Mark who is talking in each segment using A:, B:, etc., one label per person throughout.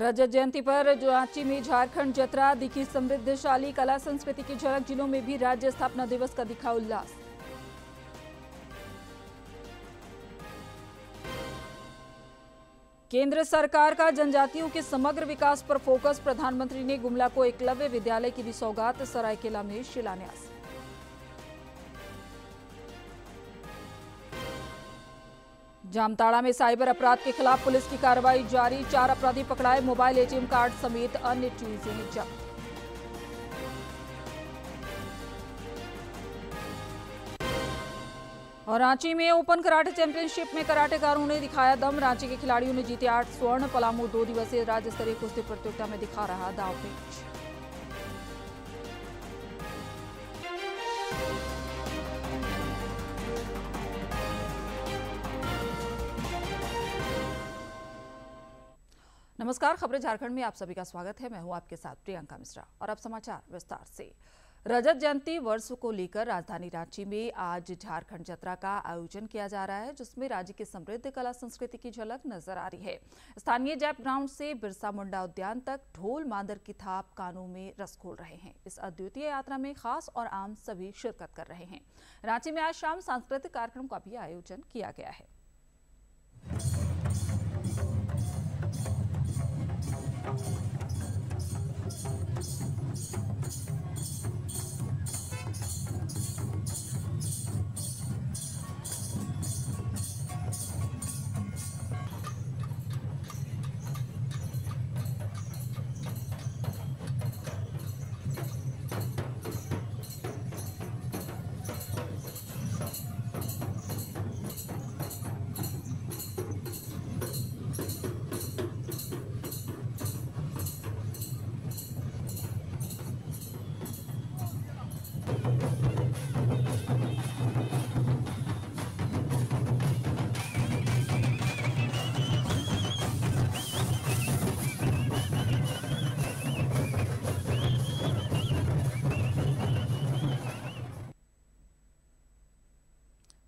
A: रजत जयंती पर रांची में झारखंड जतरा दिखी समृद्धशाली कला संस्कृति की झलक। जिलों में भी राज्य स्थापना दिवस का दिखा उल्लास। केंद्र सरकार का जनजातियों के समग्र विकास पर फोकस। प्रधानमंत्री ने गुमला को एकलव्य विद्यालय की दी सौगात। सरायकेला में शिलान्यास। जामताड़ा में साइबर अपराध के खिलाफ पुलिस की कार्रवाई जारी। 4 अपराधी पकड़ाए। मोबाइल, एटीएम कार्ड समेत अन्य चीजें जब्त। और रांची में ओपन कराटे चैंपियनशिप में कराटेकारों ने दिखाया दम। रांची के खिलाड़ियों ने जीते 8 स्वर्ण। पलामू 2 दिवसीय राज्य स्तरीय कुश्ती प्रतियोगिता में दिखा रहा दांवपेच। नमस्कार, खबरें झारखंड में आप सभी का स्वागत है। मैं हूं आपके साथ प्रियंका मिश्रा और अब समाचार विस्तार से। रजत जयंती वर्ष को लेकर राजधानी रांची में आज झारखंड जतरा का आयोजन किया जा रहा है, जिसमें राज्य की समृद्ध कला संस्कृति की झलक नजर आ रही है। स्थानीय जैप ग्राउंड से बिरसा मुंडा उद्यान तक ढोल मांदर की थाप कानों में रस घोल रहे हैं। इस अद्वितीय यात्रा में खास और आम सभी शिरकत कर रहे हैं। रांची में आज शाम सांस्कृतिक कार्यक्रम का भी आयोजन किया गया है।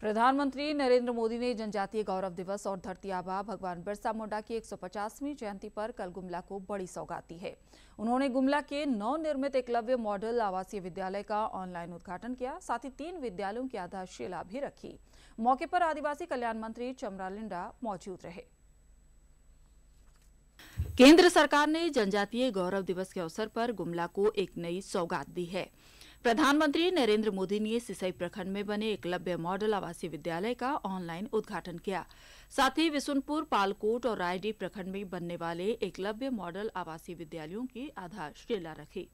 A: प्रधानमंत्री नरेंद्र मोदी ने जनजातीय गौरव दिवस और धरती आबा भगवान बिरसा मुंडा की 150वीं जयंती पर कल गुमला को बड़ी सौगात दी है। उन्होंने गुमला के नवनिर्मित एकलव्य मॉडल आवासीय विद्यालय का ऑनलाइन उद्घाटन किया। साथ ही 3 विद्यालयों की आधारशिला भी रखी। मौके पर आदिवासी कल्याण मंत्री चमरालिंडा मौजूद रहे। केंद्र सरकार ने जनजातीय गौरव दिवस के अवसर पर गुमला को एक नई सौगात दी है। प्रधानमंत्री नरेंद्र मोदी ने सिसई प्रखंड में बने एकलव्य मॉडल आवासीय विद्यालय का ऑनलाइन उद्घाटन किया। साथ ही विशुनपुर, पालकोट और रायडीह प्रखंड में बनने वाले एकलव्य मॉडल आवासीय विद्यालयों की आधारशिला रखी।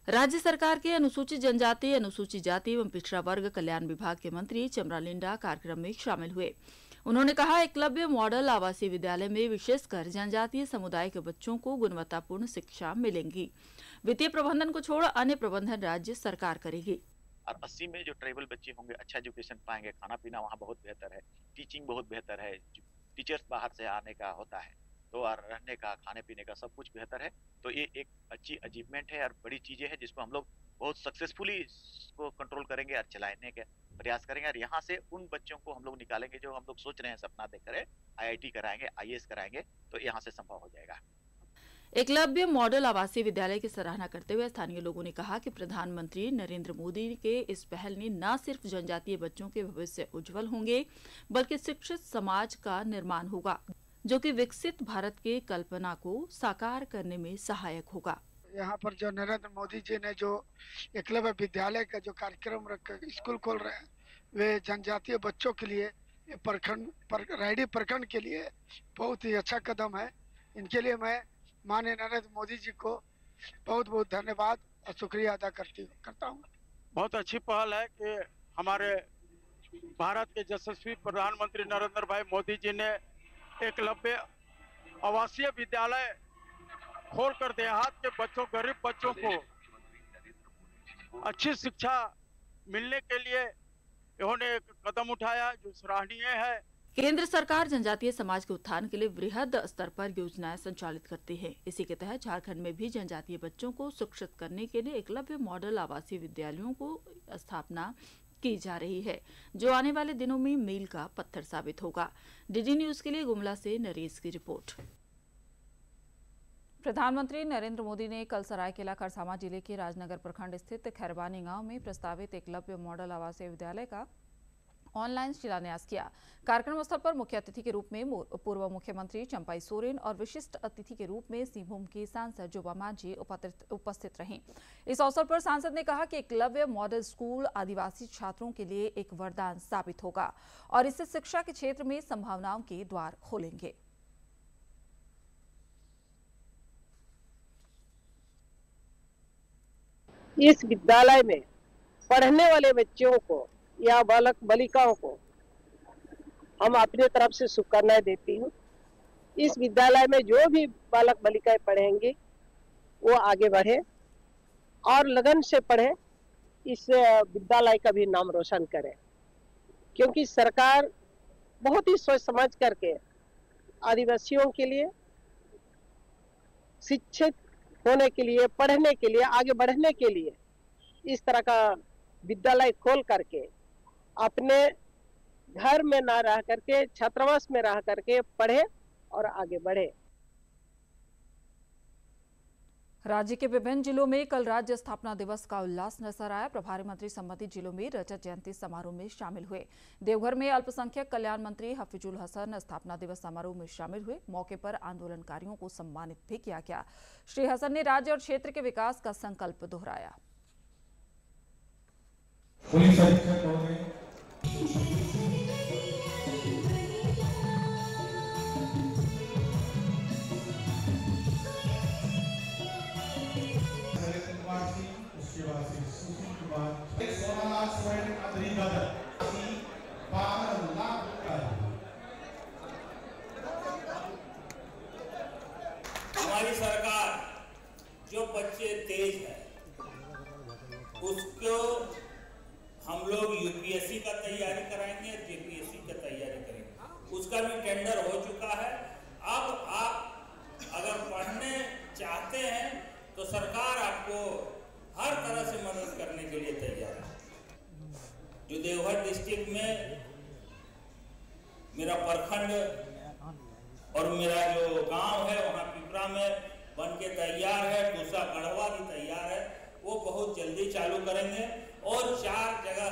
A: राज्य सरकार के अनुसूचित जनजाति, अनुसूचित जाति एवं पिछड़ा वर्ग कल्याण विभाग के मंत्री चमरालिंडा कार्यक्रम में शामिल हुए। उन्होंने कहा, एकलव्य मॉडल आवासीय विद्यालय में विशेषकर जनजातीय समुदाय के बच्चों को गुणवत्तापूर्ण शिक्षा मिलेंगी। वित्तीय प्रबंधन को छोड़ अन्य प्रबंधन राज्य सरकार करेगी।
B: और 80 में जो ट्राइबल बच्चे होंगे अच्छा एजुकेशन पाएंगे। खाना पीना वहाँ बहुत बेहतर है, टीचिंग बहुत बेहतर है, टीचर्स बाहर से आने का होता है तो और रहने का, खाने पीने का सब कुछ बेहतर है। तो ये एक अच्छी अचीवमेंट है और बड़ी चीजें हैं जिसको हम लोग बहुत सक्सेसफुली इसको कंट्रोल करेंगे और चलाने के प्रयास करेंगे। और यहाँ से उन बच्चों को हम लोग निकालेंगे जो हम लोग सोच रहे हैं, सपना देख कर IIT कराएंगे, IAS कराएंगे, तो यहाँ से संभव हो जाएगा।
A: एकलव्य मॉडल आवासीय विद्यालय की सराहना करते हुए स्थानीय लोगों ने कहा कि प्रधानमंत्री नरेंद्र मोदी के इस पहल ने न सिर्फ जनजातीय बच्चों के भविष्य उज्जवल होंगे, बल्कि शिक्षित समाज का निर्माण होगा, जो कि विकसित भारत के कल्पना को साकार करने में सहायक होगा।
C: यहाँ पर जो नरेंद्र मोदी जी ने जो एकलव्य विद्यालय का जो कार्यक्रम रखकर स्कूल खोल रहे हैं, वे जनजातीय बच्चों के लिए रायडीह प्रखंड के लिए बहुत ही अच्छा कदम है। इनके लिए मैं माननीय नरेंद्र मोदी जी को बहुत बहुत धन्यवाद और शुक्रिया अदा करता हूँ।
D: बहुत अच्छी पहल है कि हमारे भारत के यशस्वी प्रधानमंत्री नरेंद्र भाई मोदी जी ने एकलव्य आवासीय विद्यालय खोलकर देहात के बच्चों, गरीब बच्चों को अच्छी शिक्षा मिलने के लिए इन्होंने एक कदम उठाया जो सराहनीय है।
A: केंद्र सरकार जनजातीय समाज के उत्थान के लिए वृहद स्तर पर योजनाएं संचालित करती है। इसी के तहत झारखंड में भी जनजातीय बच्चों को शिक्षित करने के लिए एकलव्य मॉडल आवासीय विद्यालयों को स्थापना की जा रही है, जो आने वाले दिनों में मील का पत्थर साबित होगा। डीडी न्यूज के लिए गुमला से नरेश की रिपोर्ट। प्रधानमंत्री नरेंद्र मोदी ने कल सरायकेला खरसावां जिले के राजनगर प्रखंड स्थित खैरबानी गांव में प्रस्तावित एकलव्य मॉडल आवासीय विद्यालय का ऑनलाइन शिलान्यास किया। कार्यक्रम स्थल पर मुख्य अतिथि के रूप में पूर्व मुख्यमंत्री चंपाई सोरेन और विशिष्ट अतिथि के रूप में सिंहभूम की सांसद जोबा मांझी उपस्थित रहीं। इस अवसर पर सांसद ने कहा कि एकलव्य मॉडल स्कूल आदिवासी छात्रों के लिए एक वरदान साबित होगा और इससे शिक्षा के क्षेत्र में संभावनाओं के द्वार खोलेंगे।
E: इस विद्यालय में पढ़ने वाले बच्चों को या बालक बालिकाओं को हम अपने तरफ से शुभकामनाएं देती हूँ। इस विद्यालय में जो भी बालक बालिकाएं पढ़ेंगे वो आगे बढ़े और लगन से पढ़े, इस विद्यालय का भी नाम रोशन करे, क्योंकि सरकार बहुत ही सोच समझ करके आदिवासियों के लिए शिक्षित होने के लिए, पढ़ने के लिए, आगे बढ़ने के लिए इस तरह का विद्यालय खोल करके अपने घर में ना रह करके छात्रावास में रह करके पढ़े और आगे बढ़े।
A: राज्य के विभिन्न जिलों में कल राज्य स्थापना दिवस का उल्लास नजर आया। प्रभारी मंत्री संबंधित जिलों में रजत जयंती समारोह में शामिल हुए। देवघर में अल्पसंख्यक कल्याण मंत्री हफीजुल हसन स्थापना दिवस समारोह में शामिल हुए। मौके पर आंदोलनकारियों को सम्मानित भी किया गया। श्री हसन ने राज्य और क्षेत्र के विकास का संकल्प दोहराया।
F: पुलिस अधीक्षक महोदय,
G: हमारी सरकार जो बच्चे तेज है उसको हम लोग यूपीएससी का तैयारी कराएंगे, जेपीएससी का तैयारी करेंगे। उसका भी टेंडर हो चुका है। अब आप अगर पढ़ने चाहते हैं तो सरकार आपको हर तरह से मदद करने के लिए तैयार है। जो देवघर डिस्ट्रिक्ट में मेरा प्रखंड और मेरा जो गांव है वहाँ पिपरा में बन के तैयार है, दूसरा गढ़वा भी तैयार है, वो बहुत जल्दी चालू करेंगे। और 4 जगह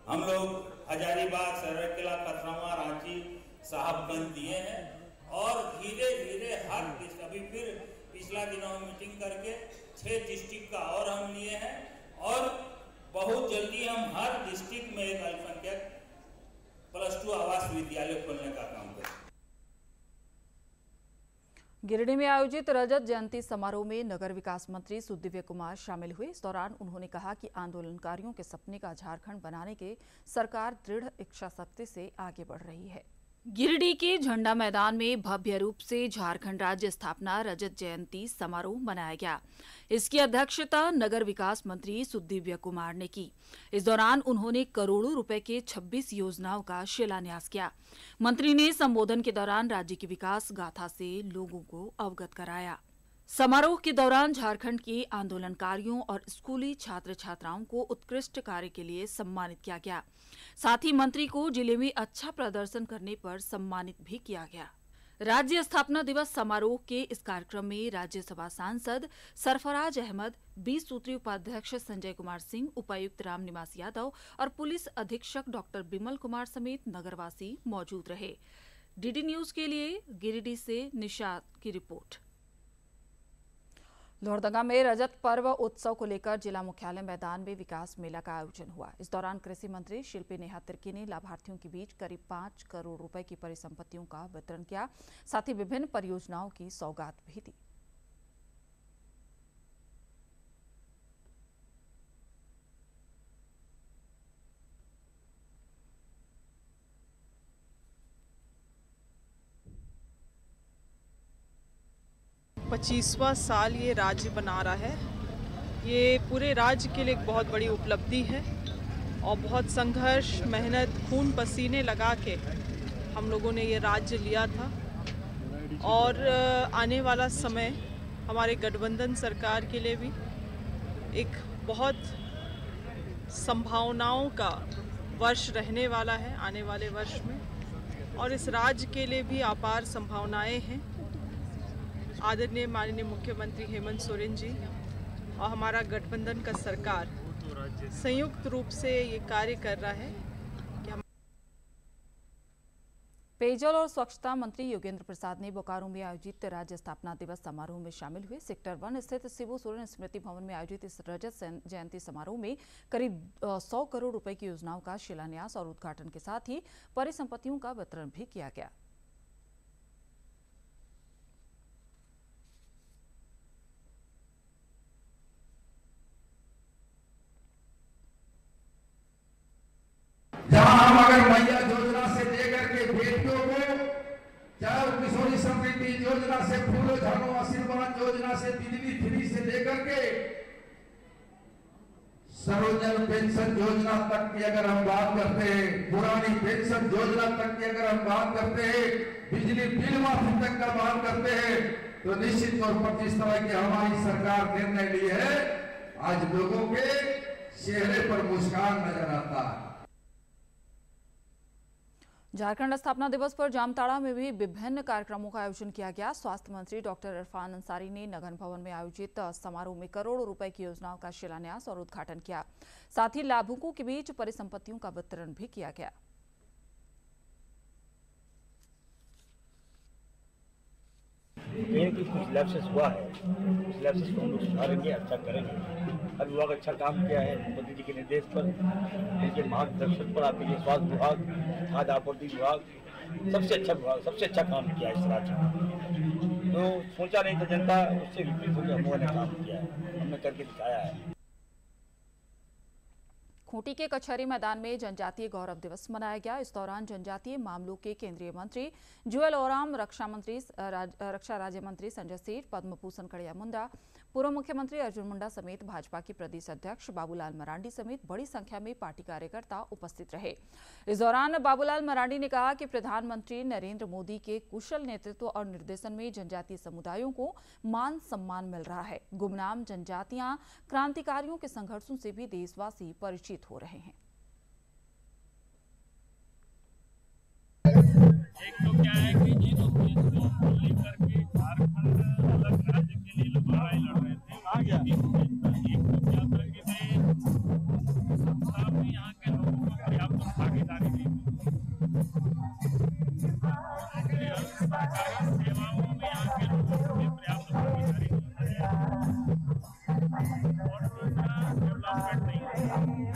G: हम लोग हजारीबाग, सरायकेला, खरसावां, रांची, साहबगंज दिए हैं और धीरे धीरे हर अभी फिर पिछला दिनों में मीटिंग करके 6 डिस्ट्रिक्ट का और हम लिए हैं और बहुत जल्दी हम हर डिस्ट्रिक्ट में एक अल्पसंख्यक +2 आवास विद्यालय खोलने का काम करेंगे।
A: गिरिडीह में आयोजित रजत जयंती समारोह में नगर विकास मंत्री सुदिव्य कुमार शामिल हुए। इस दौरान उन्होंने कहा कि आंदोलनकारियों के सपने का झारखंड बनाने के सरकार दृढ़ इच्छा शक्ति से आगे बढ़ रही है। गिरिडीह के झंडा मैदान में भव्य रूप से झारखंड राज्य स्थापना रजत जयंती समारोह मनाया गया। इसकी अध्यक्षता नगर विकास मंत्री सुदिव्य कुमार ने की। इस दौरान उन्होंने करोड़ों रुपए के 26 योजनाओं का शिलान्यास किया। मंत्री ने संबोधन के दौरान राज्य की विकास गाथा से लोगों को अवगत कराया। समारोह के दौरान झारखंड के आंदोलनकारियों और स्कूली छात्र छात्राओं को उत्कृष्ट कार्य के लिए सम्मानित किया गया। साथ ही मंत्री को जिले में अच्छा प्रदर्शन करने पर सम्मानित भी किया गया। राज्य स्थापना दिवस समारोह के इस कार्यक्रम में राज्यसभा सांसद सरफराज अहमद, 20 सूत्री उपाध्यक्ष संजय कुमार सिंह, उपायुक्त राम निवास यादव और पुलिस अधीक्षक डॉक्टर बिमल कुमार समेत नगरवासी मौजूद रहे। डीडी न्यूज के लिए गिरिडीह से निशात की रिपोर्ट। लोहरदगा में रजत पर्व उत्सव को लेकर जिला मुख्यालय मैदान में विकास मेला का आयोजन हुआ। इस दौरान कृषि मंत्री शिल्पी नेहा तिर्की ने लाभार्थियों के बीच करीब 5 करोड़ रुपए की परिसंपत्तियों का वितरण किया। साथ ही विभिन्न परियोजनाओं की सौगात भी दी।
H: पच्चीसवां साल ये राज्य बना रहा है। ये पूरे राज्य के लिए एक बहुत बड़ी उपलब्धि है और बहुत संघर्ष, मेहनत, खून पसीने लगा के हम लोगों ने ये राज्य लिया था और आने वाला समय हमारे गठबंधन सरकार के लिए भी एक बहुत संभावनाओं का वर्ष रहने वाला है आने वाले वर्ष में, और इस राज्य के लिए भी अपार संभावनाएं हैं। आदरणीय माननीय मुख्यमंत्री हेमंत सोरेन जी और हमारा गठबंधन का सरकार संयुक्त रूप से ये कार्य कर रहा है कि हम
A: पेयजल और स्वच्छता मंत्री योगेंद्र प्रसाद ने बोकारो में आयोजित राज्य स्थापना दिवस समारोह में शामिल हुए। सेक्टर 1 स्थित शिबू सोरेन स्मृति भवन में आयोजित इस रजत जयंती समारोह में करीब 100 करोड़ रुपए की योजनाओं का शिलान्यास और उद्घाटन के साथ ही परिसंपत्तियों का वितरण भी किया गया।
F: जहां हम अगर मैया योजना से लेकर के बेटियों को, चाहे किशोरी समृद्धि योजना से, फूलो झानो आशीर्वाद योजना से, बिजली फ्री से लेकर के सर्वजन पेंशन योजना तक की अगर हम बात करते हैं, पुरानी पेंशन योजना तक की अगर हम बात करते हैं, बिजली बिल माफी तक का बात करते हैं, तो निश्चित तौर पर जिस तरह की हमारी सरकार निर्णय ली है, आज लोगों के चेहरे पर मुस्कान नजर आता है।
A: झारखंड स्थापना दिवस पर जामताड़ा में भी विभिन्न कार्यक्रमों का आयोजन किया गया। स्वास्थ्य मंत्री डॉक्टर इरफान अंसारी ने नगन भवन में आयोजित समारोह में करोड़ों रुपए की योजनाओं का शिलान्यास और उद्घाटन किया। साथ ही लाभुकों के बीच परिसंपत्तियों का वितरण भी किया गया।
I: कुछ लैप्सेस हुआ है, उस लैप्सेस को हम लोग सुधारेंगे, अच्छा करेंगे। हर विभाग अच्छा काम किया है मोदी जी के निर्देश पर, इनके मार्गदर्शन पर। आपके लिए स्वास्थ्य विभाग, खाद्य आपूर्ति विभाग सबसे अच्छा विभाग, सबसे अच्छा काम किया है इस राज्य में। तो सोचा नहीं था जनता, उससे विपरीत होकर हम लोगों ने काम किया है, हमने करके दिखाया है।
A: खूंटी के कचहरी मैदान में जनजातीय गौरव दिवस मनाया गया। इस दौरान जनजातीय मामलों के केंद्रीय मंत्री जुएल ओराम, रक्षा राज्य मंत्री संजय सेठ, पद्म भूषण कड़िया मुंडा, पूर्व मुख्यमंत्री अर्जुन मुंडा समेत भाजपा के प्रदेश अध्यक्ष बाबूलाल मरांडी समेत बड़ी संख्या में पार्टी कार्यकर्ता उपस्थित रहे। इस दौरान बाबूलाल मरांडी ने कहा कि प्रधानमंत्री नरेंद्र मोदी के कुशल नेतृत्व और निर्देशन में जनजातीय समुदायों को मान सम्मान मिल रहा है। गुमनाम जनजातियां क्रांतिकारियों के संघर्षों से भी देशवासी परिचित हो रहे हैं।
J: एक तो क्या है कि जिन उद्देश्यों को लेकर के झारखंड अलग राज्य के लिए लोग लड़ाई लड़ रहे थे, एक तो क्या था कि साहब ने यहाँ के लोगों को पर्याप्त भागीदारी दी। सरकारी सेवाओं में यहाँ के लोगों को पर्याप्त भागीदारी दी है और दूसरा डेवलपमेंट नहीं है।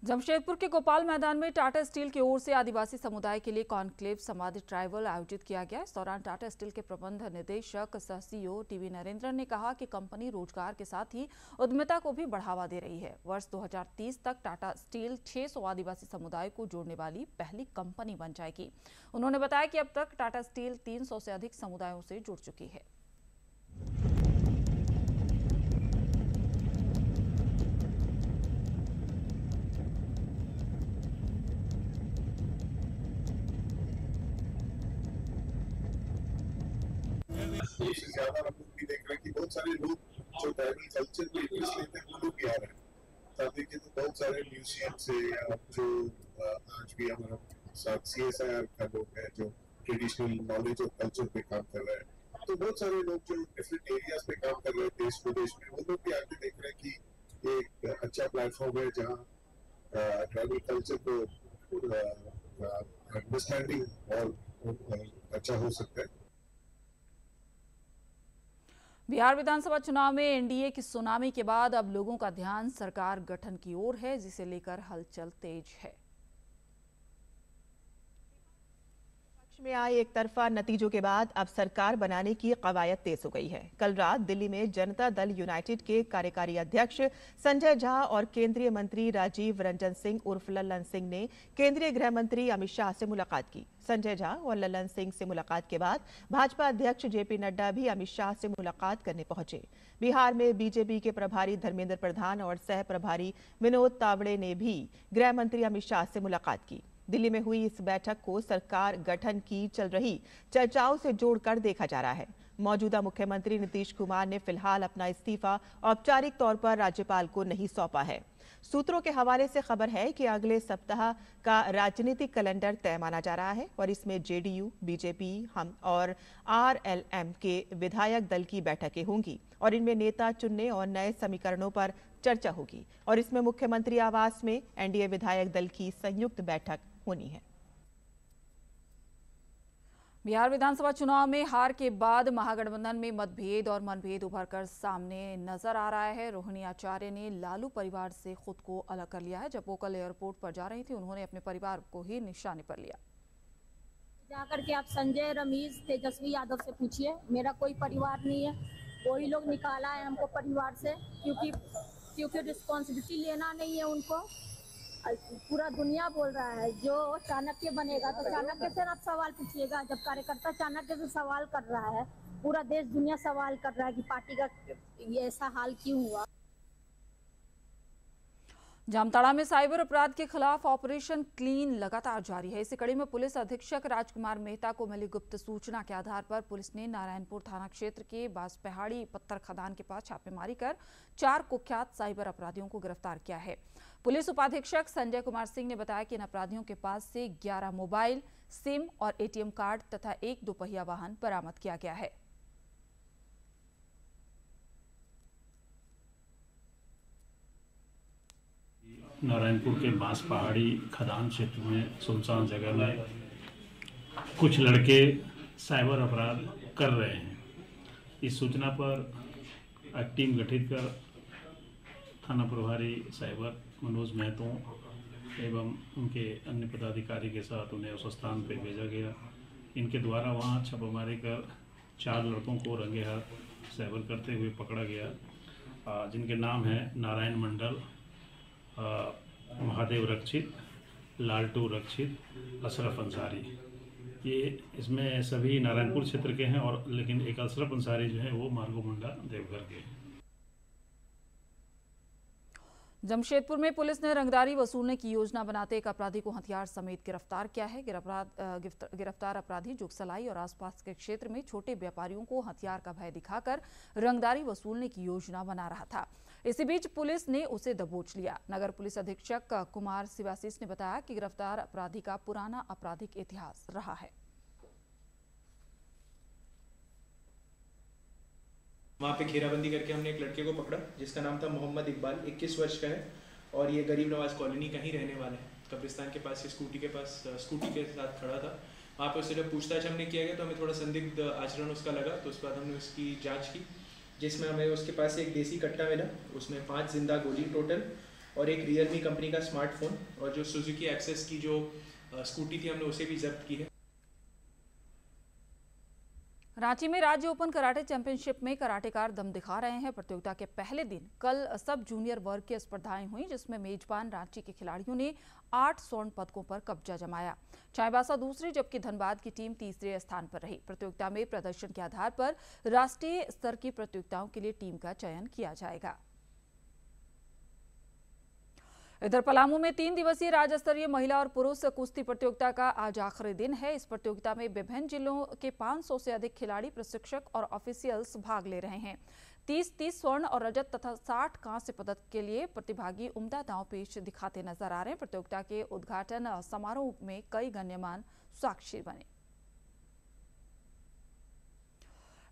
A: जमशेदपुर के गोपाल मैदान में टाटा स्टील की ओर से आदिवासी समुदाय के लिए कॉन्क्लेव समाधि ट्राइबल आयोजित किया गया। इस दौरान टाटा स्टील के प्रबंध निदेशक सह सीईओ टीवी नरेंद्र ने कहा कि कंपनी रोजगार के साथ ही उद्यमिता को भी बढ़ावा दे रही है। वर्ष 2030 तक टाटा स्टील 600 आदिवासी समुदाय को जोड़ने वाली पहली कंपनी बन जाएगी। उन्होंने बताया कि अब तक टाटा स्टील 300 से अधिक समुदायों से जुड़ चुकी है।
K: सबसे ज्यादा हम लोग भी देख रहे हैं कि बहुत सारे लोग जो ट्राइबल कल्चर में इंटरेस्ट लेते हैं वो लोग भी आ रहे हैं। साथ देखिए तो बहुत सारे म्यूजियम से जो आज भी हमारा साथ CSIR का लोग हैं जो ट्रेडिशनल नॉलेज और कल्चर पे काम कर रहे हैं, तो बहुत सारे लोग जो डिफरेंट एरियाज पे काम कर रहे हैं देश विदेश में, वो लोग भी आके देख रहे हैं कि एक अच्छा प्लेटफॉर्म है जहाँ ट्राइबल कल्चर को अंडरस्टैंडिंग और अच्छा हो सकता है।
A: बिहार विधानसभा चुनाव में एनडीए की सुनामी के बाद अब लोगों का ध्यान सरकार गठन की ओर है, जिसे लेकर हलचल तेज है।
L: में आए एक तरफा नतीजों के बाद अब सरकार बनाने की कवायद तेज हो गई है। कल रात दिल्ली में जनता दल यूनाइटेड के कार्यकारी अध्यक्ष संजय झा और केंद्रीय मंत्री राजीव रंजन सिंह उर्फ लल्लन सिंह ने केंद्रीय गृह मंत्री अमित शाह से मुलाकात की। संजय झा और लल्लन सिंह से मुलाकात के बाद भाजपा अध्यक्ष जेपी नड्डा भी अमित शाह से मुलाकात करने पहुंचे। बिहार में बीजेपी के प्रभारी धर्मेंद्र प्रधान और सह प्रभारी विनोद तावड़े ने भी गृह मंत्री अमित शाह से मुलाकात की। दिल्ली में हुई इस बैठक को सरकार गठन की चल रही चर्चाओं से जोड़कर देखा जा रहा है। मौजूदा मुख्यमंत्री नीतीश कुमार ने फिलहाल अपना इस्तीफा औपचारिक तौर पर राज्यपाल को नहीं सौंपा है। सूत्रों के हवाले से खबर है कि अगले सप्ताह का राजनीतिक कैलेंडर तय माना जा रहा है और इसमें जेडीयू, बीजेपी, हम और आरएलएम के विधायक दल की बैठकें होंगी और इनमें नेता चुनने और नए समीकरणों पर चर्चा होगी और इसमें मुख्यमंत्री आवास में एनडीए विधायक दल की संयुक्त बैठक होनी है।
A: बिहार विधानसभा चुनाव में हार के बाद महागठबंधन में मतभेद और मनभेद उभरकर सामने नजर आ रहा है। रोहिणी आचार्य ने लालू परिवार से खुद को अलग कर लिया है। जब वो कल एयरपोर्ट पर जा रही थी, उन्होंने अपने परिवार को ही निशाने पर लिया।
M: जाकर के आप संजय, रमेश, तेजस्वी यादव से पूछिए, मेरा कोई परिवार नहीं है। वही लोग निकाला है हमको परिवार से, क्योंकि रिस्पॉन्सिबिलिटी लेना नहीं है उनको। पूरा दुनिया बोल रहा है जो चाणक्य बनेगा, तो चाणक्य से आप सवाल पूछिएगा। जब कार्यकर्ता चाणक्य से सवाल कर रहा है, पूरा देश दुनिया सवाल कर रहा है कि पार्टी का ये ऐसा हाल क्यों हुआ।
A: जामताड़ा में साइबर अपराध के खिलाफ ऑपरेशन क्लीन लगातार जारी है। इसी कड़ी में पुलिस अधीक्षक राजकुमार मेहता को मिली गुप्त सूचना के आधार पर पुलिस ने नारायणपुर थाना क्षेत्र के बांसपहाड़ी पत्थर खदान के पास छापेमारी कर 4 कुख्यात साइबर अपराधियों को गिरफ्तार किया है। पुलिस उपाधीक्षक संजय कुमार सिंह ने बताया कि इन अपराधियों के पास से 11 मोबाइल, सिम और एटीएम कार्ड तथा 1 दोपहिया वाहन बरामद किया गया है।
J: नारायणपुर के बांस पहाड़ी खदान क्षेत्र में सुनसान जगह में कुछ लड़के साइबर अपराध कर रहे हैं। इस सूचना पर एक टीम गठित कर थाना प्रभारी साइबर मनोज महतो एवं उनके अन्य पदाधिकारी के साथ उन्हें उस स्थान पर भेजा गया। इनके द्वारा वहां छापेमारी कर 4 लड़कों को रंगे हाथ साइबर करते हुए पकड़ा गया, जिनके नाम हैं नारायण मंडल, महादेव रक्षित, लालटू रक्षित, अशरफ अंसारी। ये इसमें सभी नारायणपुर क्षेत्र के हैं और लेकिन एक अशरफ अंसारी जो है वो मार्गोमुंडा देवघर के।
A: जमशेदपुर में पुलिस ने रंगदारी वसूलने की योजना बनाते एक अपराधी को हथियार समेत गिरफ्तार किया है। गिरफ्तार अपराधी जुगसलाई और आसपास के क्षेत्र में छोटे व्यापारियों को हथियार का भय दिखाकर रंगदारी वसूलने की योजना बना रहा था। इसी बीच पुलिस ने उसे दबोच लिया। नगर पुलिस अधीक्षक कुमार शिवासीस ने बताया कि गिरफ्तार अपराधी का पुराना आपराधिक इतिहास रहा है।
N: वहाँ पे घेराबंदी करके हमने एक लड़के को पकड़ा जिसका नाम था मोहम्मद इकबाल, 21 वर्ष का है और ये गरीब नवाज कॉलोनी का ही रहने वाला है। कब्रिस्तान के पास स्कूटी के साथ खड़ा था। वहाँ पे उससे जब पूछताछ हमने किया गया तो हमें थोड़ा संदिग्ध आचरण उसका लगा, तो उसके बाद हमने उसकी जांच की, जिसमें हमें उसके पास एक देसी कट्टा मिला, उसमें 5 जिंदा गोली टोटल और एक रियलमी कंपनी का स्मार्टफोन और जो सुजुकी एक्सेस की जो स्कूटी थी हमने उसे भी जब्त की है।
A: रांची में राज्य ओपन कराटे चैंपियनशिप में कराटेकार दम दिखा रहे हैं। प्रतियोगिता के पहले दिन कल सब जूनियर वर्ग की स्पर्धाएं हुई, जिसमें मेजबान रांची के खिलाड़ियों ने 8 स्वर्ण पदकों पर कब्जा जमाया। चाईबासा दूसरे जबकि धनबाद की टीम तीसरे स्थान पर रही। प्रतियोगिता में प्रदर्शन के आधार पर राष्ट्रीय स्तर की प्रतियोगिताओं के लिए टीम का चयन किया जाएगा। इधर पलामू में 3 दिवसीय राज्य स्तरीय महिला और पुरुष कुश्ती प्रतियोगिता का आज आखिरी दिन है। इस प्रतियोगिता में विभिन्न जिलों के 500 से अधिक खिलाड़ी, प्रशिक्षक और ऑफिशियल्स भाग ले रहे हैं। 30 स्वर्ण और रजत तथा 60 कांस्य पदक के लिए प्रतिभागी उम्दा दांवपेच दिखाते नजर आ रहे हैं। प्रतियोगिता के उद्घाटन समारोह में कई गण्यमान्य साक्षी बने।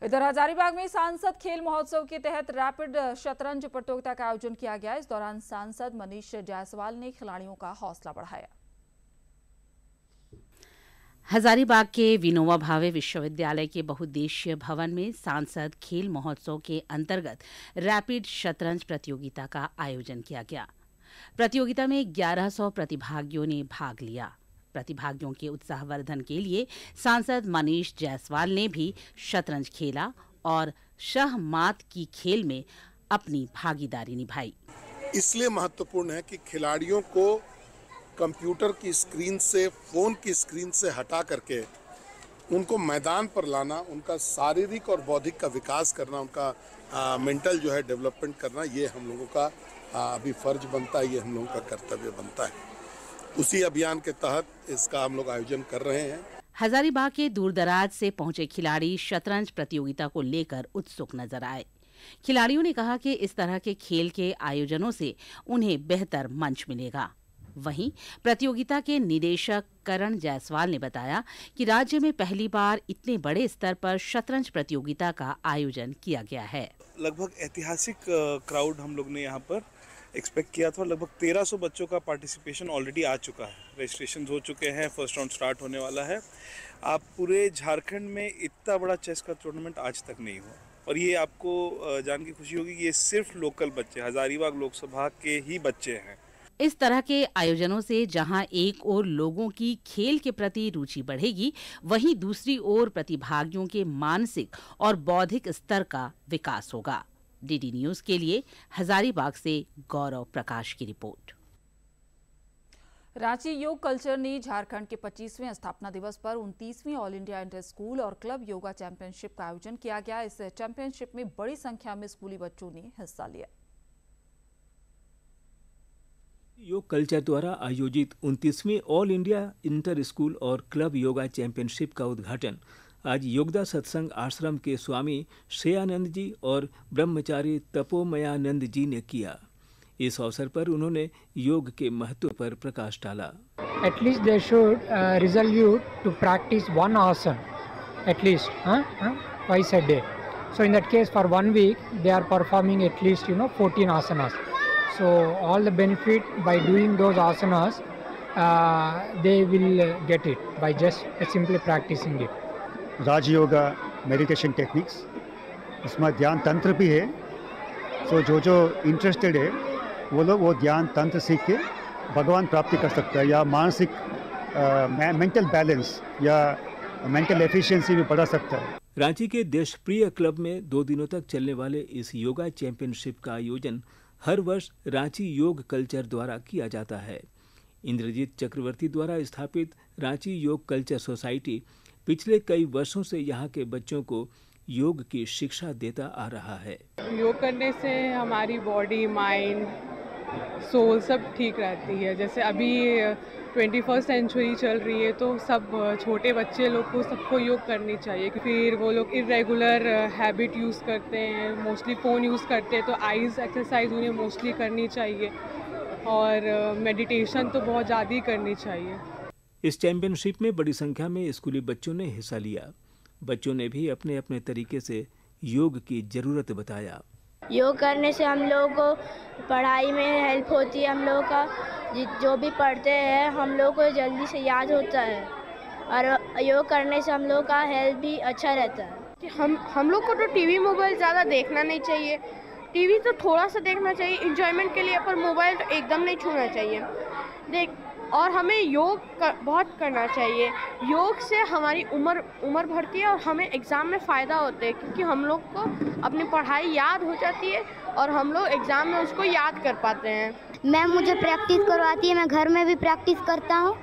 A: इधर हजारीबाग में सांसद खेल महोत्सव के तहत रैपिड शतरंज प्रतियोगिता का आयोजन किया गया। इस दौरान सांसद मनीष जायसवाल ने खिलाड़ियों का हौसला बढ़ाया।
O: हजारीबाग के विनोबा भावे विश्वविद्यालय के बहुउद्देशीय भवन में सांसद खेल महोत्सव के अंतर्गत रैपिड शतरंज प्रतियोगिता का आयोजन किया गया। प्रतियोगिता में 1100 प्रतिभागियों ने भाग लिया। प्रतिभागियों के उत्साहवर्धन के लिए सांसद मनीष जायसवाल ने भी शतरंज खेला और शहमात की खेल में अपनी भागीदारी निभाई।
P: इसलिए महत्वपूर्ण है कि खिलाड़ियों को कंप्यूटर की स्क्रीन से, फोन की स्क्रीन से हटा करके उनको मैदान पर लाना, उनका शारीरिक और बौद्धिक का विकास करना, उनका मेंटल जो है डेवलपमेंट करना, ये हम लोगों का अभी फर्ज बनता है, ये हम लोगों का कर्तव्य बनता है। उसी अभियान के तहत इसका हम लोग आयोजन कर रहे हैं।
O: हजारीबाग के दूरदराज से पहुंचे खिलाड़ी शतरंज प्रतियोगिता को लेकर उत्सुक नजर आए। खिलाड़ियों ने कहा कि इस तरह के खेल के आयोजनों से उन्हें बेहतर मंच मिलेगा। वहीं प्रतियोगिता के निदेशक करण जायसवाल ने बताया कि राज्य में पहली बार इतने बड़े स्तर पर शतरंज प्रतियोगिता का आयोजन किया गया है।
Q: लगभग ऐतिहासिक क्राउड हम लोग ने यहाँ पर एक्सपेक्ट किया था। लगभग 1300 बच्चों का पार्टिसिपेशन ऑलरेडी आ चुका है, रजिस्ट्रेशन हो चुके हैं, फर्स्ट राउंड स्टार्ट होने वाला है। आप पूरे झारखंड में इतना बड़ा चेस का टूर्नामेंट आज तक नहीं हुआ, और ये आपको जान की खुशी होगी कि ये सिर्फ लोकल बच्चे, हजारीबाग लोकसभा के ही बच्चे हैं।
O: इस तरह के आयोजनों से जहां एक ओर लोगों की खेल के प्रति रुचि बढ़ेगी, वहीं दूसरी ओर प्रतिभागियों के मानसिक और बौद्धिक स्तर का विकास होगा। डीडी न्यूज के लिए हजारीबाग से गौरव प्रकाश की रिपोर्ट।
A: रांची योग कल्चर ने झारखंड के 25वें स्थापना दिवस पर 29वीं ऑल इंडिया इंटर स्कूल और क्लब योगा चैंपियनशिप का आयोजन किया गया। इस चैंपियनशिप में बड़ी संख्या में स्कूली बच्चों ने हिस्सा लिया।
R: योग कल्चर द्वारा आयोजित 29वीं ऑल इंडिया इंटर स्कूल और क्लब योगा चैंपियनशिप का उद्घाटन आज योगदा सत्संग आश्रम के स्वामी श्रेयानंद जी और ब्रह्मचारी तपोमयानंद जी ने किया। इस अवसर पर उन्होंने योग के महत्व पर प्रकाश डाला।
S: At least they should resolve to practice one asana at least twice a day. So in that case, for 1 week they are performing at least 14 asanas. So all the benefit by doing those asanas, they will get it by just simply practicing it.
T: Raj yoga meditation techniques, इसमें ध्यान तंत्र भी है। सो जो interested है वो लोग वो ध्यान तंत्र सीख के भगवान प्राप्ति कर सकता है, या मानसिक मेंटल बैलेंस या मेंटल एफिशिएंसी भी बढ़ा सकता है।
R: रांची के देशप्रिय क्लब में 2 दिनों तक चलने वाले इस योगा चैंपियनशिप का आयोजन हर वर्ष रांची योग कल्चर द्वारा किया जाता है। इंद्रजीत चक्रवर्ती द्वारा स्थापित रांची योग कल्चर सोसाइटी पिछले कई वर्षों से यहाँ के बच्चों को योग की शिक्षा देता आ रहा है।
H: योग करने से हमारी बॉडी, माइंड, सोल सब ठीक रहती है। जैसे अभी 21st सेंचुरी चल रही है, तो सब छोटे बच्चे लोग को सबको योग करनी चाहिए। फिर वो लोग इरेगुलर हैबिट यूज़ करते हैं, मोस्टली फ़ोन यूज़ करते हैं, तो आइज़ एक्सरसाइज उन्हें मोस्टली करनी चाहिए, और मेडिटेशन तो बहुत ज़्यादा ही करनी चाहिए।
R: इस चैंपियनशिप में बड़ी संख्या में स्कूली बच्चों ने हिस्सा लिया। बच्चों ने भी अपने अपने तरीके से योग की जरूरत बताया।
U: योग करने से हम लोग को पढ़ाई में हेल्प होती है। हम लोग का जो भी पढ़ते हैं हम लोग को जल्दी से याद होता है, और योग करने से हम लोग का हेल्थ भी अच्छा रहता है।
V: हम लोग को तो टीवी मोबाइल ज़्यादा देखना नहीं चाहिए। टीवी तो थोड़ा सा देखना चाहिए इंजॉयमेंट के लिए, पर मोबाइल तो एकदम नहीं छूना चाहिए। और हमें योग बहुत करना चाहिए। योग से हमारी उम्र बढ़ती है और हमें एग्ज़ाम में फ़ायदा होता है, क्योंकि हम लोग को अपनी पढ़ाई याद हो जाती है और हम लोग एग्ज़ाम में उसको याद कर पाते हैं।
W: मैम मुझे प्रैक्टिस करवाती है, मैं घर में भी प्रैक्टिस करता हूँ।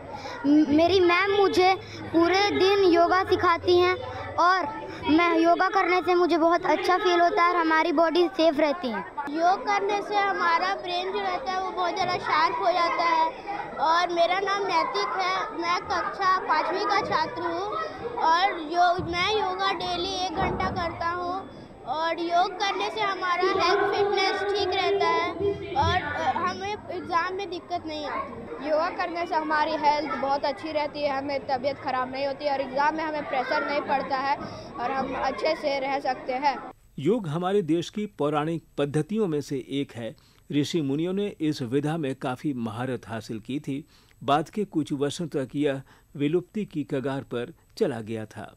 W: मेरी मैम मुझे पूरे दिन योगा सिखाती हैं, और मैं योगा करने से मुझे बहुत अच्छा फील होता है और हमारी बॉडी सेफ रहती है।
U: योग करने से हमारा ब्रेन जो रहता है वो बहुत ज़्यादा शार्प हो जाता है। और मेरा नाम नैतिक है, मैं कक्षा 5वीं का छात्र हूँ, और मैं योगा डेली 1 घंटा करता हूँ। और योग करने से हमारा हेल्थ फिटनेस ठीक रहता है और हमें एग्ज़ाम में दिक्कत नहीं आती।
V: योगा करने से हमारी हेल्थ बहुत अच्छी रहती है, हमें तबीयत ख़राब नहीं होती और एग्ज़ाम में हमें प्रेशर नहीं पड़ता है और हम अच्छे से रह सकते हैं।
R: योग हमारे देश की पौराणिक पद्धतियों में से एक है। ऋषि मुनियों ने इस विधा में काफ़ी महारत हासिल की थी। बाद के कुछ वर्षों तक यह विलुप्ति की कगार पर चला गया था,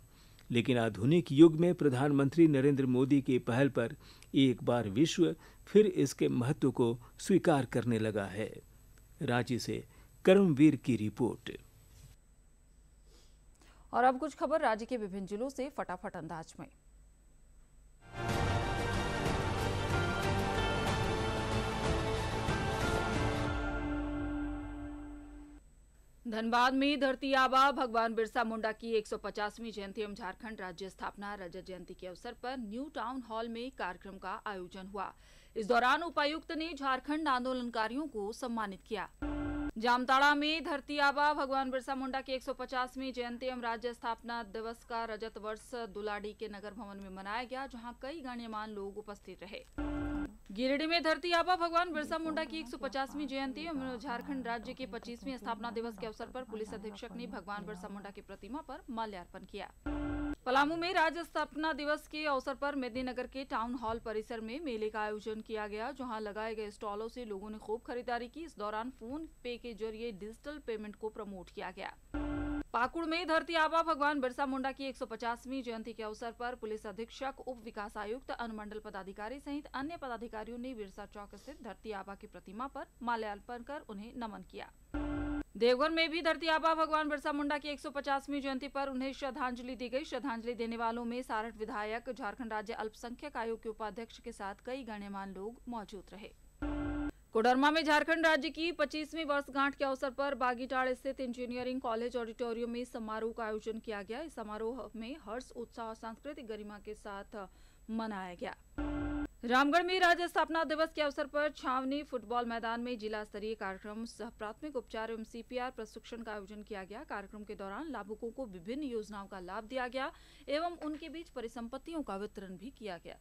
R: लेकिन आधुनिक युग में प्रधानमंत्री नरेंद्र मोदी की पहल पर एक बार विश्व फिर इसके महत्व को स्वीकार करने लगा है। रांची से कर्मवीर की रिपोर्ट।
A: और अब कुछ खबर राज्य के विभिन्न जिलों से फटाफट अंदाज में। धनबाद में धरती आबा भगवान बिरसा मुंडा की 150वीं जयंती एवं झारखंड राज्य स्थापना रजत जयंती के अवसर पर न्यू टाउन हॉल में कार्यक्रम का आयोजन हुआ। इस दौरान उपायुक्त ने झारखंड आंदोलनकारियों को सम्मानित किया। जामताड़ा में धरती आबा भगवान बिरसा मुंडा की 150वीं जयंती एवं राज्य स्थापना दिवस का रजत वर्ष दुलाडी के नगर भवन में मनाया गया, जहां कई गण्यमान्य लोग उपस्थित रहे। गिरिडीह में धरती आबा भगवान बिरसा मुंडा की 150वीं जयंती एवं झारखंड राज्य के 25वीं स्थापना दिवस के अवसर पर पुलिस अधीक्षक ने भगवान बिरसा मुंडा की प्रतिमा पर माल्यार्पण किया। पलामू में राज्य स्थापना दिवस के अवसर पर मेदिनीनगर के टाउन हॉल परिसर में मेले का आयोजन किया गया, जहां लगाए गए स्टॉलों से लोगों ने खूब खरीदारी की। इस दौरान फोन पे के जरिए डिजिटल पेमेंट को प्रमोट किया गया। पाकुड़ में धरती आबा भगवान बिरसा मुंडा की 150वीं जयंती के अवसर पर पुलिस अधीक्षक, उप विकास आयुक्त, अनुमंडल पदाधिकारी सहित अन्य पदाधिकारियों ने बिरसा चौक स्थित धरती आबा की प्रतिमा पर माल्यार्पण कर उन्हें नमन किया। देवघर में भी धरती आबा भगवान बिरसा मुंडा की 150वीं जयंती पर उन्हें श्रद्धांजलि दी गई। श्रद्धांजलि देने वालों में सारठ विधायक, झारखंड राज्य अल्पसंख्यक आयोग के उपाध्यक्ष के साथ कई गण्यमान्य लोग मौजूद रहे। कोडरमा में झारखंड राज्य की 25वीं वर्षगांठ के अवसर पर बागीटाड़ स्थित इंजीनियरिंग कॉलेज ऑडिटोरियम में समारोह का आयोजन किया गया। इस समारोह में हर्ष, उत्साह और सांस्कृतिक गरिमा के साथ मनाया गया। रामगढ़ में राज्य स्थापना दिवस के अवसर पर छावनी फुटबॉल मैदान में जिला स्तरीय कार्यक्रम सह प्राथमिक उपचार एवं CPR प्रशिक्षण का आयोजन किया गया। कार्यक्रम के दौरान लाभुकों को विभिन्न योजनाओं का लाभ दिया गया एवं उनके बीच परिसंपत्तियों का वितरण भी किया गया।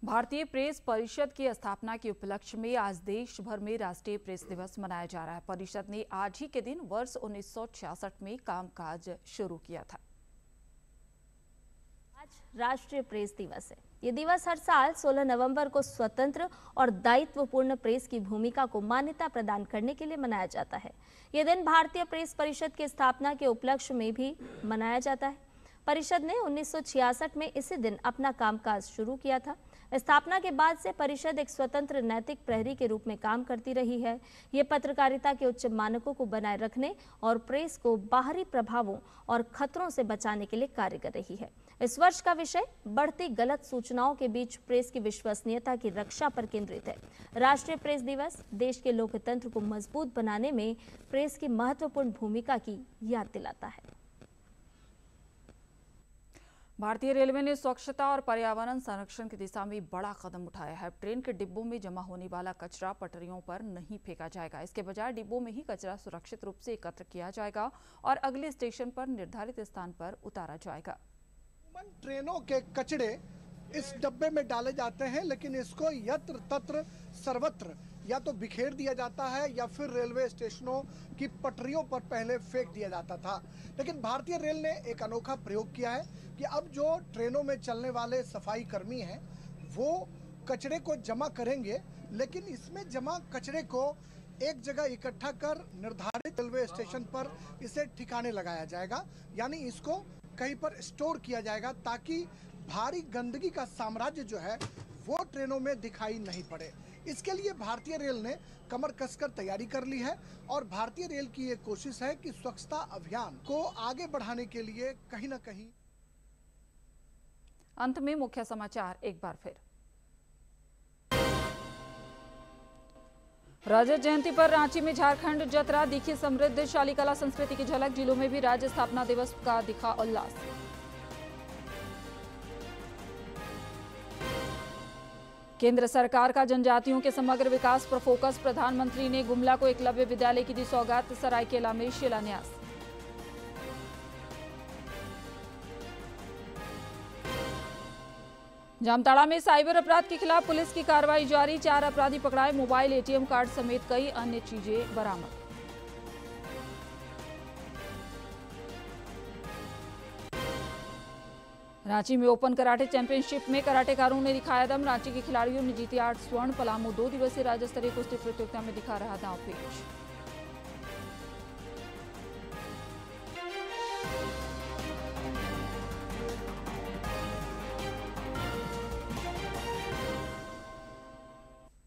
A: भारतीय प्रेस परिषद की स्थापना के उपलक्ष्य में आज देश भर में राष्ट्रीय प्रेस दिवस मनाया जा रहा है। परिषद ने आज ही के दिन वर्ष 1966 में कामकाज शुरू किया था।
B: आज राष्ट्रीय प्रेस दिवस है। ये दिवस हर साल 16 नवंबर को स्वतंत्र और दायित्वपूर्ण प्रेस की भूमिका को मान्यता प्रदान करने के लिए मनाया जाता है। ये दिन भारतीय प्रेस परिषद की स्थापना के उपलक्ष्य में भी मनाया जाता है। परिषद ने 1966 में इसी दिन अपना कामकाज शुरू किया था। स्थापना के बाद से परिषद एक स्वतंत्र नैतिक प्रहरी के रूप में काम करती रही है। ये पत्रकारिता के उच्च मानकों को बनाए रखने और प्रेस को बाहरी प्रभावों और खतरों से बचाने के लिए कार्य कर रही है। इस वर्ष का विषय बढ़ती गलत सूचनाओं के बीच प्रेस की विश्वसनीयता की रक्षा पर केंद्रित है। राष्ट्रीय प्रेस दिवस देश के लोकतंत्र को मजबूत बनाने में प्रेस की महत्वपूर्ण भूमिका की याद दिलाता है।
A: भारतीय रेलवे ने स्वच्छता और पर्यावरण संरक्षण की दिशा में बड़ा कदम उठाया है। ट्रेन के डिब्बों में जमा होने वाला कचरा पटरियों पर नहीं फेंका जाएगा। इसके बजाय डिब्बों में ही कचरा सुरक्षित रूप से एकत्र किया जाएगा और अगले स्टेशन पर निर्धारित स्थान पर उतारा जाएगा।
C: ट्रेनों के कचरे इस डब्बे में डाले जाते हैं, लेकिन इसको यत्र तत्र सर्वत्र या तो बिखेर दिया जाता है या फिर रेलवे स्टेशनों की पटरियों पर पहले फेंक दिया जाता था। लेकिन भारतीय रेल ने एक अनोखा प्रयोग किया है कि अब जो ट्रेनों में चलने वाले सफाई कर्मी हैं वो कचरे को जमा करेंगे, लेकिन इसमें जमा कचरे को एक जगह इकट्ठा कर निर्धारित रेलवे स्टेशन पर इसे ठिकाने लगाया जाएगा, यानी इसको कहीं पर स्टोर किया जाएगा ताकि भारी गंदगी का साम्राज्य जो है वो ट्रेनों में दिखाई नहीं पड़े। इसके लिए भारतीय रेल ने कमर कसकर तैयारी कर ली है और भारतीय रेल की ये कोशिश है कि स्वच्छता अभियान को आगे बढ़ाने के लिए कहीं ना कहीं।
A: अंत में मुख्य समाचार एक बार फिर। रजत जयंती पर रांची में झारखंड जतरा, दिखी समृद्धशाली कला संस्कृति की झलक। जिलों में भी राज्य स्थापना दिवस का दिखा उल्लास। केंद्र सरकार का जनजातियों के समग्र विकास पर फोकस। प्रधानमंत्री ने गुमला को एकलव्य विद्यालय की दी सौगात। सरायकेला में शिलान्यास। जामताड़ा में साइबर अपराध के खिलाफ पुलिस की कार्रवाई जारी। 4 अपराधी पकड़ाए। मोबाइल, ATM कार्ड समेत कई अन्य चीजें बरामद। रांची में ओपन कराटे चैंपियनशिप में कराटेकारों ने दिखाया दम। रांची के खिलाड़ियों ने जीती 8 स्वर्ण। पलामू 2 दिवसीय राज्य स्तरीय कुश्ती प्रतियोगिता में दिखा रहा दांव पेच।